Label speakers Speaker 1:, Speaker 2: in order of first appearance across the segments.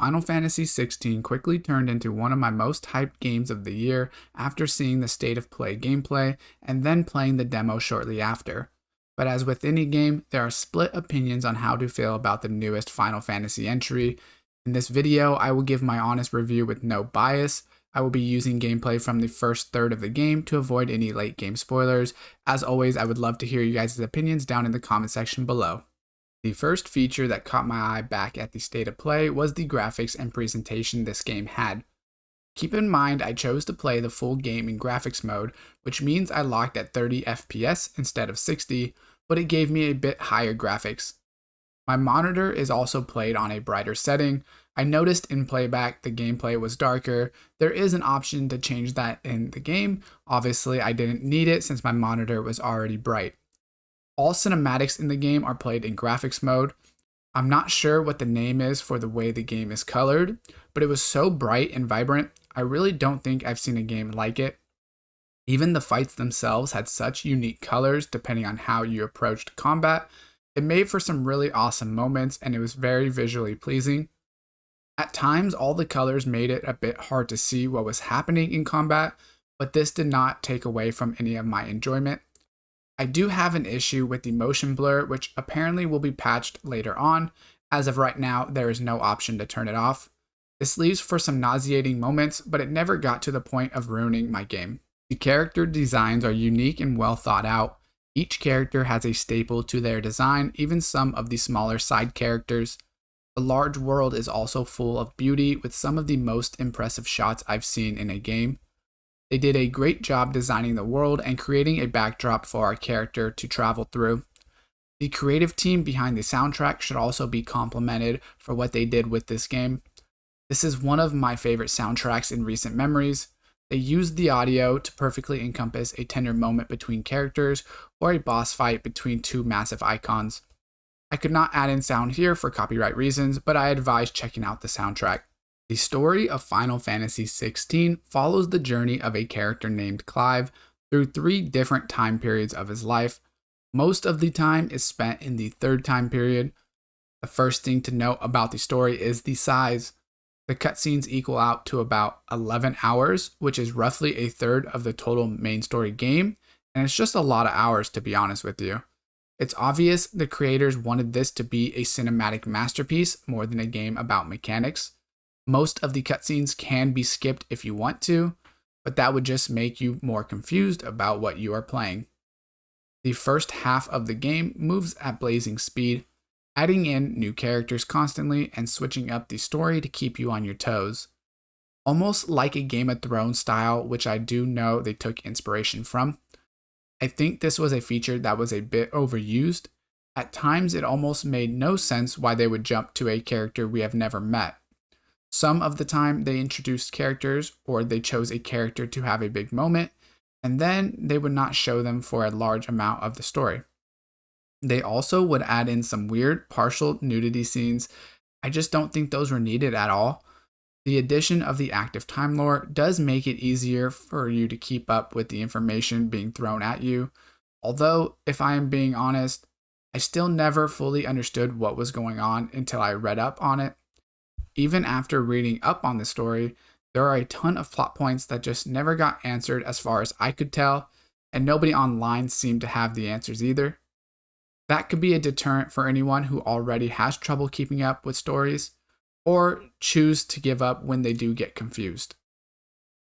Speaker 1: Final Fantasy XVI quickly turned into one of my most hyped games of the year after seeing the state of play gameplay and then playing the demo shortly after. But as with any game, there are split opinions on how to feel about the newest Final Fantasy entry. In this video, I will give my honest review with no bias. I will be using gameplay from the first third of the game to avoid any late game spoilers. As always, I would love to hear you guys' opinions down in the comment section below. The first feature that caught my eye back at the state of play was the graphics and presentation this game had. Keep in mind I chose to play the full game in graphics mode, which means I locked at 30 FPS instead of 60, but it gave me a bit higher graphics. My monitor is also played on a brighter setting. I noticed in playback the gameplay was darker. There is an option to change that in the game. Obviously I didn't need it since my monitor was already bright. All cinematics in the game are played in graphics mode. I'm not sure what the name is for the way the game is colored, but it was so bright and vibrant, I really don't think I've seen a game like it. Even the fights themselves had such unique colors depending on how you approached combat. It made for some really awesome moments and it was very visually pleasing. At times, all the colors made it a bit hard to see what was happening in combat, but this did not take away from any of my enjoyment. I do have an issue with the motion blur, which apparently will be patched later on. As of right now, there is no option to turn it off. This leaves for some nauseating moments, but it never got to the point of ruining my game. The character designs are unique and well thought out. Each character has a staple to their design, even some of the smaller side characters. The large world is also full of beauty with some of the most impressive shots I've seen in a game. They did a great job designing the world and creating a backdrop for our character to travel through. The creative team behind the soundtrack should also be complimented for what they did with this game. This is one of my favorite soundtracks in recent memories. They used the audio to perfectly encompass a tender moment between characters or a boss fight between two massive icons. I could not add in sound here for copyright reasons, but I advise checking out the soundtrack. The story of Final Fantasy XVI follows the journey of a character named Clive through 3 different time periods of his life. Most of the time is spent in the third time period. The first thing to note about the story is the size. The cutscenes equal out to about 11 hours, which is roughly a third of the total main story game, and it's just a lot of hours to be honest with you. It's obvious the creators wanted this to be a cinematic masterpiece more than a game about mechanics. Most of the cutscenes can be skipped if you want to, but that would just make you more confused about what you are playing. The first half of the game moves at blazing speed, adding in new characters constantly and switching up the story to keep you on your toes. Almost like a Game of Thrones style, which I do know they took inspiration from. I think this was a feature that was a bit overused. At times it almost made no sense why they would jump to a character we have never met. Some of the time they introduced characters or they chose a character to have a big moment, and then they would not show them for a large amount of the story. They also would add in some weird partial nudity scenes. I just don't think those were needed at all. The addition of the active time lore does make it easier for you to keep up with the information being thrown at you. Although, if I am being honest, I still never fully understood what was going on until I read up on it. Even after reading up on the story, there are a ton of plot points that just never got answered as far as I could tell, and nobody online seemed to have the answers either. That could be a deterrent for anyone who already has trouble keeping up with stories, or choose to give up when they do get confused.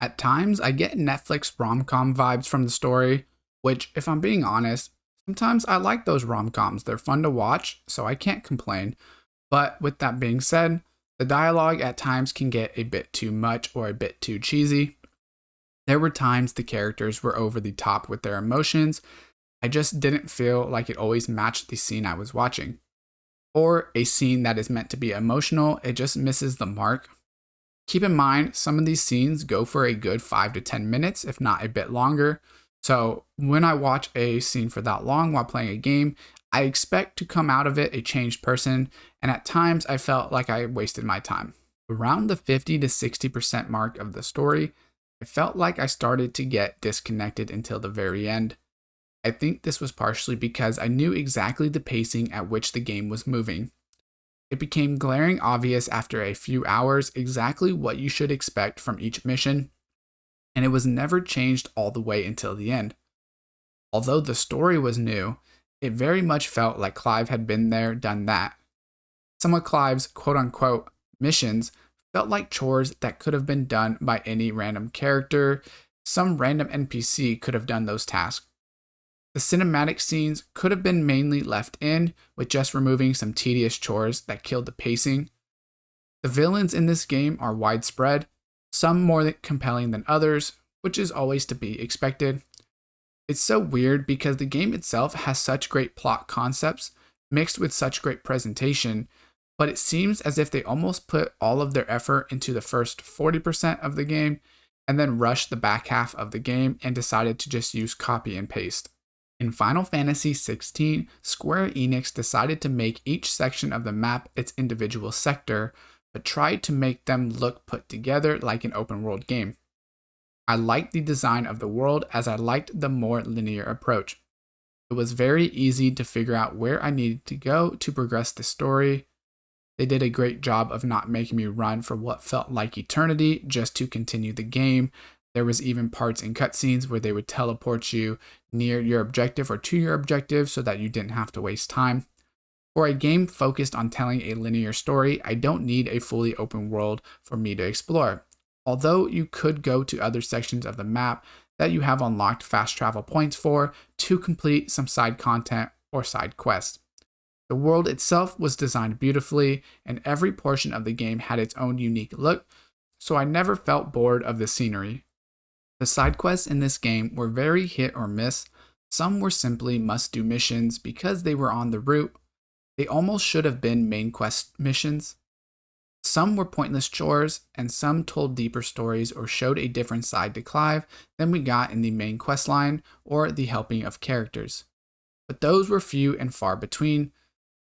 Speaker 1: At times, I get Netflix rom-com vibes from the story, which, if I'm being honest, sometimes I like those rom-coms. They're fun to watch, so I can't complain. But with that being said, the dialogue at times can get a bit too much or a bit too cheesy. There were times the characters were over the top with their emotions. I just didn't feel like it always matched the scene I was watching. Or a scene that is meant to be emotional, it just misses the mark. Keep in mind, some of these scenes go for a good 5 to 10 minutes, if not a bit longer. So when I watch a scene for that long while playing a game, I expect to come out of it a changed person, and at times I felt like I wasted my time. Around the 50 to 60% mark of the story, I felt like I started to get disconnected until the very end. I think this was partially because I knew exactly the pacing at which the game was moving. It became glaring obvious after a few hours exactly what you should expect from each mission, and it was never changed all the way until the end. Although the story was new, it very much felt like Clive had been there, done that. Some of Clive's quote unquote missions felt like chores that could have been done by any random character. Some random NPC could have done those tasks. The cinematic scenes could have been mainly left in, with just removing some tedious chores that killed the pacing. The villains in this game are widespread, some more compelling than others, which is always to be expected. It's so weird because the game itself has such great plot concepts, mixed with such great presentation, but it seems as if they almost put all of their effort into the first 40% of the game and then rushed the back half of the game and decided to just use copy and paste. In Final Fantasy XVI, Square Enix decided to make each section of the map its individual sector, but tried to make them look put together like an open world game. I liked the design of the world as I liked the more linear approach. It was very easy to figure out where I needed to go to progress the story. They did a great job of not making me run for what felt like eternity just to continue the game. There was even parts in cutscenes where they would teleport you near your objective or to your objective so that you didn't have to waste time. For a game focused on telling a linear story, I don't need a fully open world for me to explore. Although you could go to other sections of the map that you have unlocked fast travel points for to complete some side content or side quests. The world itself was designed beautifully, and every portion of the game had its own unique look, so I never felt bored of the scenery. The side quests in this game were very hit or miss. Some were simply must-do missions because they were on the route. They almost should have been main quest missions. Some were pointless chores, and some told deeper stories or showed a different side to Clive than we got in the main quest line or the helping of characters. But those were few and far between.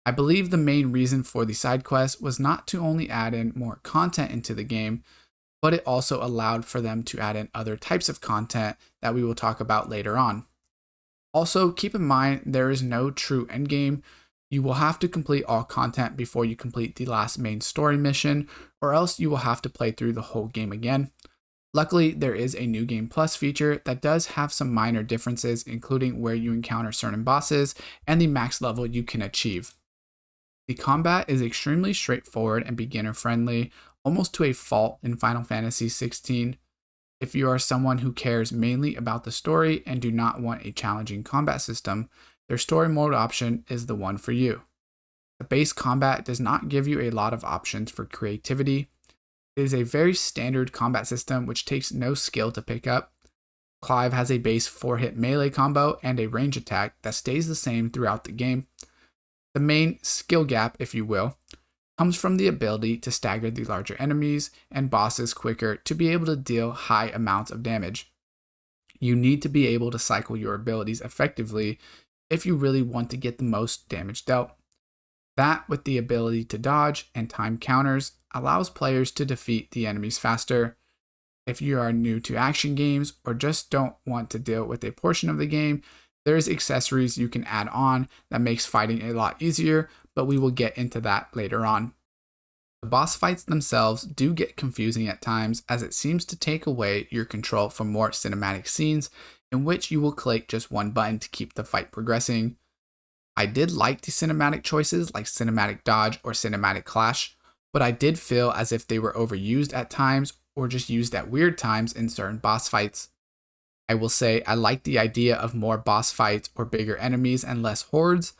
Speaker 1: I believe the main reason for the side quests was not to only add in more content into the game, but it also allowed for them to add in other types of content that we will talk about later on. Also, keep in mind there is no true endgame. You will have to complete all content before you complete the last main story mission, or else you will have to play through the whole game again. Luckily, there is a New Game Plus feature that does have some minor differences, including where you encounter certain bosses and the max level you can achieve. The combat is extremely straightforward and beginner friendly, almost to a fault in Final Fantasy XVI. If you are someone who cares mainly about the story and do not want a challenging combat system, their story mode option is the one for you. The base combat does not give you a lot of options for creativity. It is a very standard combat system which takes no skill to pick up. Clive has a base 4-hit melee combo and a range attack that stays the same throughout the game. The main skill gap, if you will, comes from the ability to stagger the larger enemies and bosses quicker to be able to deal high amounts of damage. You need to be able to cycle your abilities effectively if you really want to get the most damage dealt. That, with the ability to dodge and time counters, allows players to defeat the enemies faster. If you are new to action games or just don't want to deal with a portion of the game, there's accessories you can add on that makes fighting a lot easier, but we will get into that later on. The boss fights themselves do get confusing at times, as it seems to take away your control from more cinematic scenes in which you will click just one button to keep the fight progressing. I did like the cinematic choices like cinematic dodge or cinematic clash, but I did feel as if they were overused at times or just used at weird times in certain boss fights. I will say I like the idea of more boss fights or bigger enemies and less hordes.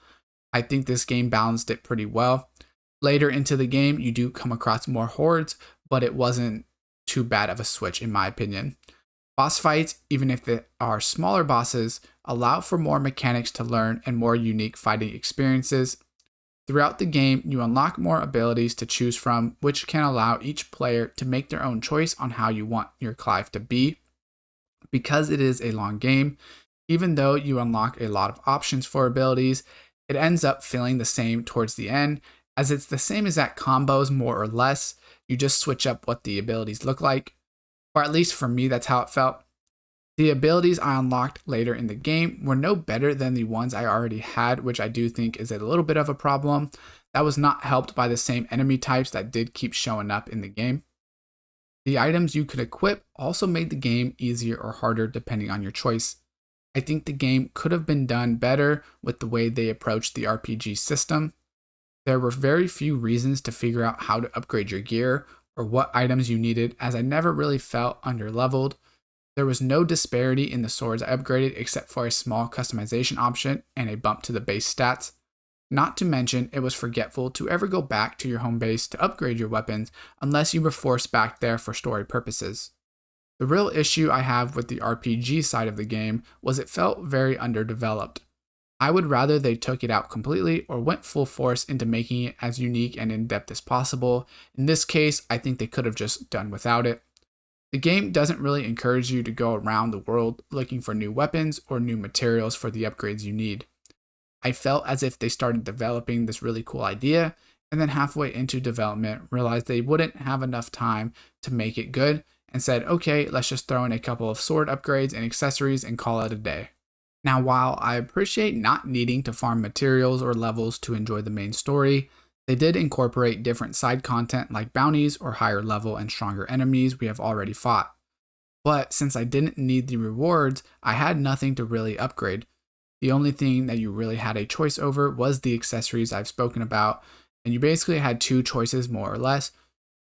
Speaker 1: I think this game balanced it pretty well. Later into the game, you do come across more hordes, but it wasn't too bad of a switch in my opinion. Boss fights, even if they are smaller bosses, allow for more mechanics to learn and more unique fighting experiences. Throughout the game, you unlock more abilities to choose from, which can allow each player to make their own choice on how you want your Clive to be. Because it is a long game, even though you unlock a lot of options for abilities, it ends up feeling the same towards the end, as it's the same exact combos more or less. You just switch up what the abilities look like, or at least for me that's how it felt. The abilities I unlocked later in the game were no better than the ones I already had, which I do think is a little bit of a problem. That was not helped by the same enemy types that did keep showing up in the game. The items you could equip also made the game easier or harder depending on your choice. I think the game could have been done better with the way they approached the RPG system. There were very few reasons to figure out how to upgrade your gear or what items you needed, as I never really felt underleveled. There was no disparity in the swords I upgraded except for a small customization option and a bump to the base stats. Not to mention, it was forgetful to ever go back to your home base to upgrade your weapons unless you were forced back there for story purposes. The real issue I have with the RPG side of the game was it felt very underdeveloped. I would rather they took it out completely or went full force into making it as unique and in-depth as possible. In this case, I think they could have just done without it. The game doesn't really encourage you to go around the world looking for new weapons or new materials for the upgrades you need. I felt as if they started developing this really cool idea and then halfway into development realized they wouldn't have enough time to make it good and said, okay, let's just throw in a couple of sword upgrades and accessories and call it a day. Now, while I appreciate not needing to farm materials or levels to enjoy the main story, they did incorporate different side content like bounties or higher level and stronger enemies we have already fought. But since I didn't need the rewards, I had nothing to really upgrade. The only thing that you really had a choice over was the accessories I've spoken about, and you basically had two choices more or less.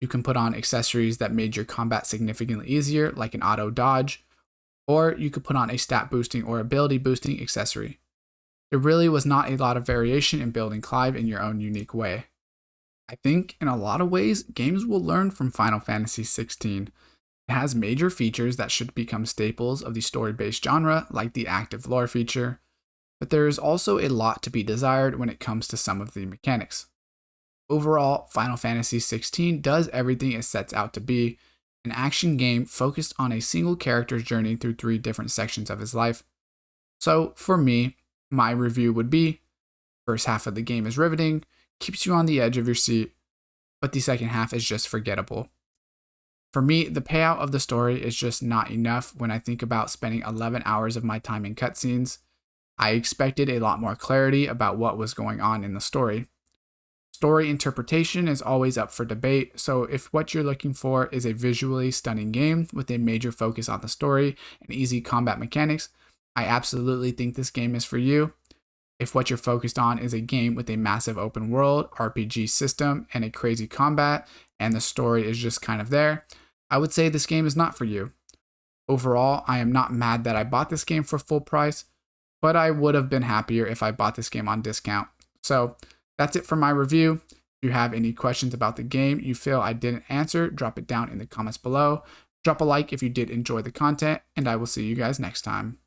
Speaker 1: You can put on accessories that made your combat significantly easier, like an auto dodge, or you could put on a stat boosting or ability boosting accessory. There really was not a lot of variation in building Clive in your own unique way. I think in a lot of ways, games will learn from Final Fantasy XVI. It has major features that should become staples of the story-based genre, like the active lore feature, but there is also a lot to be desired when it comes to some of the mechanics. Overall, Final Fantasy XVI does everything it sets out to be, an action game focused on a single character's journey through 3 different sections of his life. So, for me, my review would be, first half of the game is riveting, keeps you on the edge of your seat, but the second half is just forgettable. For me, the payout of the story is just not enough when I think about spending 11 hours of my time in cutscenes. I expected a lot more clarity about what was going on in the story. Story interpretation is always up for debate, so if what you're looking for is a visually stunning game with a major focus on the story and easy combat mechanics, I absolutely think this game is for you. If what you're focused on is a game with a massive open world, RPG system, and a crazy combat, and the story is just kind of there, I would say this game is not for you. Overall, I am not mad that I bought this game for full price, but I would have been happier if I bought this game on discount. So, that's it for my review. If you have any questions about the game you feel I didn't answer, drop it down in the comments below. Drop a like if you did enjoy the content, and I will see you guys next time.